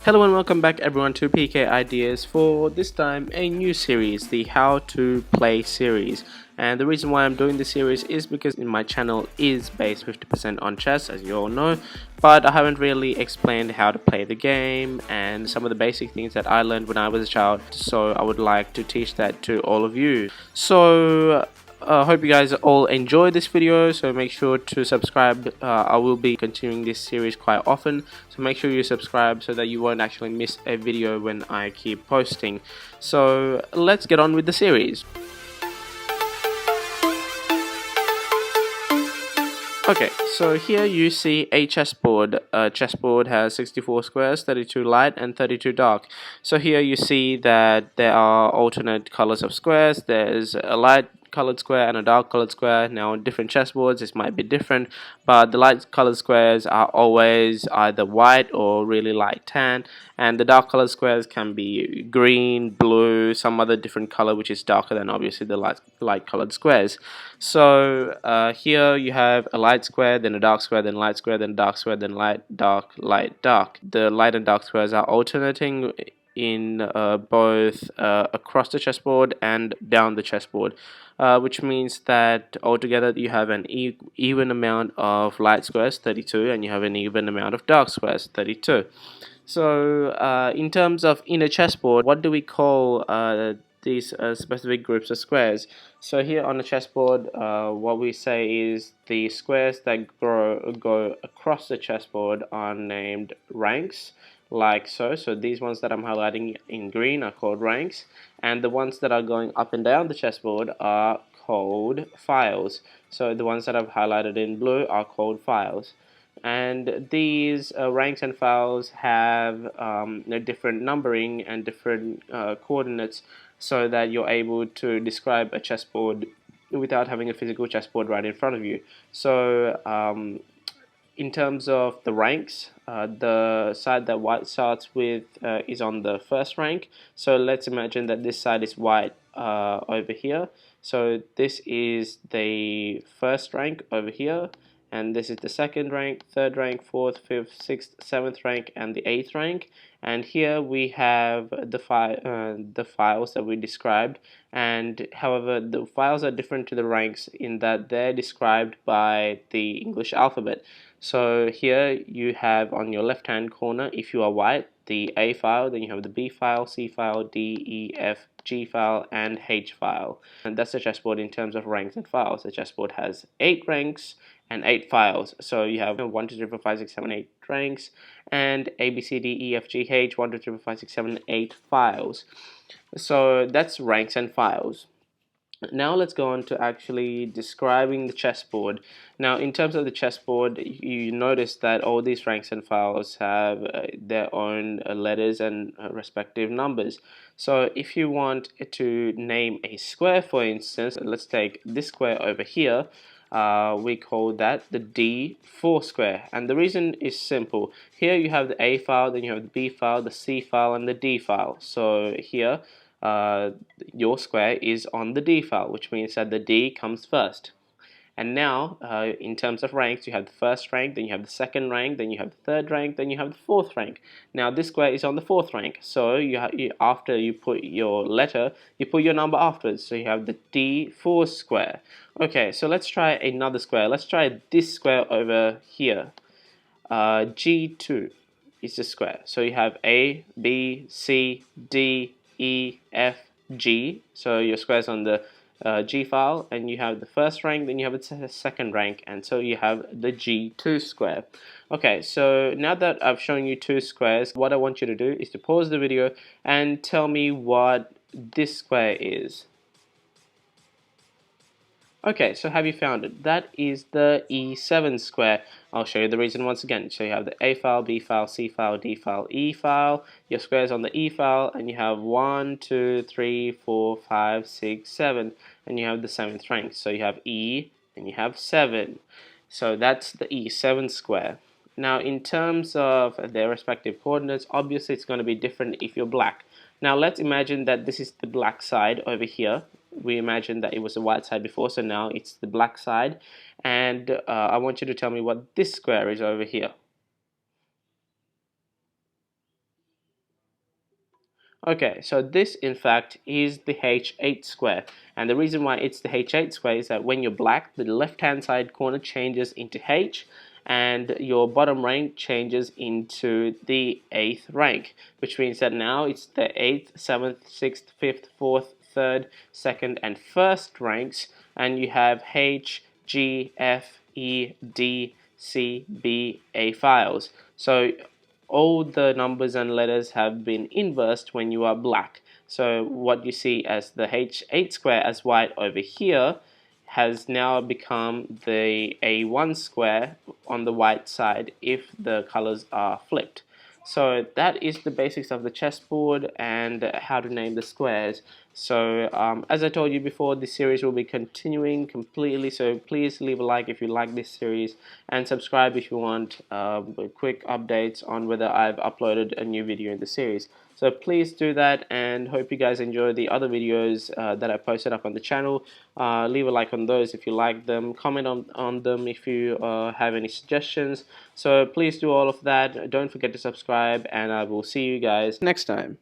Hello and welcome back everyone to PK Ideas for this time a new series, the How to Play series. And the reason why I'm doing this series is because my channel is based 50% on chess, as you all know, but I haven't really explained how to play the game and some of the basic things that I learned when I was a child, so I would like to teach that to all of you. So hope you guys all enjoy this video, so make sure to subscribe. I will be continuing this series quite often, so make sure you subscribe so that you won't actually miss a video when I keep posting. So let's get on with the series. Okay, so here you see a chessboard. A chessboard has 64 squares, 32 light and 32 dark. So here you see that there are alternate colors of squares. There's a light colored square and a dark colored square. Now on different chessboards this might be different, but the light colored squares are always either white or really light tan, and the dark colored squares can be green, blue, some other different color which is darker than obviously the light colored squares. So here you have a light square, then a dark square, then light square, then dark square, then light, dark, light, dark. The light and dark squares are alternating in both across the chessboard and down the chessboard, which means that altogether you have an even amount of light squares, 32, and you have an even amount of dark squares, 32. So in terms of in a chessboard, what do we call these specific groups of squares? So here on the chessboard, what we say is the squares that go across the chessboard are named ranks, like so. So these ones that I'm highlighting in green are called ranks, and the ones that are going up and down the chessboard are called files. So the ones that I've highlighted in blue are called files. And these ranks and files have different numbering and different coordinates, so that you're able to describe a chessboard without having a physical chessboard right in front of you. So in terms of the ranks, the side that white starts with is on the first rank. So let's imagine that this side is white over here. So this is the first rank over here, and this is the second rank, third rank, fourth, fifth, sixth, seventh rank, and the eighth rank. And here we have the files that we described, and however the files are different to the ranks in that they're described by the English alphabet. So here you have on your left hand corner, if you are white, the A file, then you have the B file, C file, D, E, F, G file, and H file. And that's the chessboard in terms of ranks and files. The chessboard has 8 ranks and 8 files. So you have 1, 2, 3, 4, 5, 6, 7, 8 ranks, and A, B, C, D, E, F, G, H, 1, 2, 3, 4, 5, 6, 7, 8 files. So that's ranks and files. Now let's go on to actually describing the chessboard. Now in terms of the chessboard, you notice that all these ranks and files have their own letters and respective numbers. So if you want to name a square, for instance, let's take this square over here. We call that the D4 square, and the reason is simple. Here you have the A file, then you have the B file, the C file, and the D file. So here your square is on the D file, which means that the D comes first. And now in terms of ranks, you have the first rank, then you have the second rank, then you have the third rank, then you have the fourth rank. Now this square is on the fourth rank, so after you put your letter, you put your number afterwards, so you have the D4 square. Okay, so let's try another square. Let's try this square over here. G2 is the square, so you have A, B, C, D, E, F, G. So your square's on the G file, and you have the first rank, then you have the second rank, and so you have the G2 square. Okay, so now that I've shown you 2 squares, what I want you to do is to pause the video and tell me what this square is. Okay, so have you found it? That is the E7 square. I'll show you the reason once again. So you have the A file, B file, C file, D file, E file. Your square is on the E file, and you have 1, 2, 3, 4, 5, 6, 7, and you have the 7th rank. So you have E, and you have 7. So that's the E7 square. Now in terms of their respective coordinates, obviously it's going to be different if you're black. Now let's imagine that this is the black side over here. We imagined that it was the white side before, so now it's the black side. And I want you to tell me what this square is over here. Okay, so this in fact is the H8 square, and the reason why it's the H8 square is that when you're black, the left hand side corner changes into H and your bottom rank changes into the 8th rank, which means that now it's the 8th, 7th, 6th, 5th, 4th, 3rd, 2nd, and 1st ranks, and you have H, G, F, E, D, C, B, A files. So all the numbers and letters have been inversed when you are black. So what you see as the H8 square as white over here has now become the A1 square on the white side if the colors are flipped. So that is the basics of the chessboard and how to name the squares. So as I told you before, this series will be continuing completely, so please leave a like if you like this series and subscribe if you want quick updates on whether I've uploaded a new video in the series. So please do that, and hope you guys enjoy the other videos that I posted up on the channel. Leave a like on those if you like them, comment on them if you have any suggestions. So please do all of that. Don't forget to subscribe, and I will see you guys next time.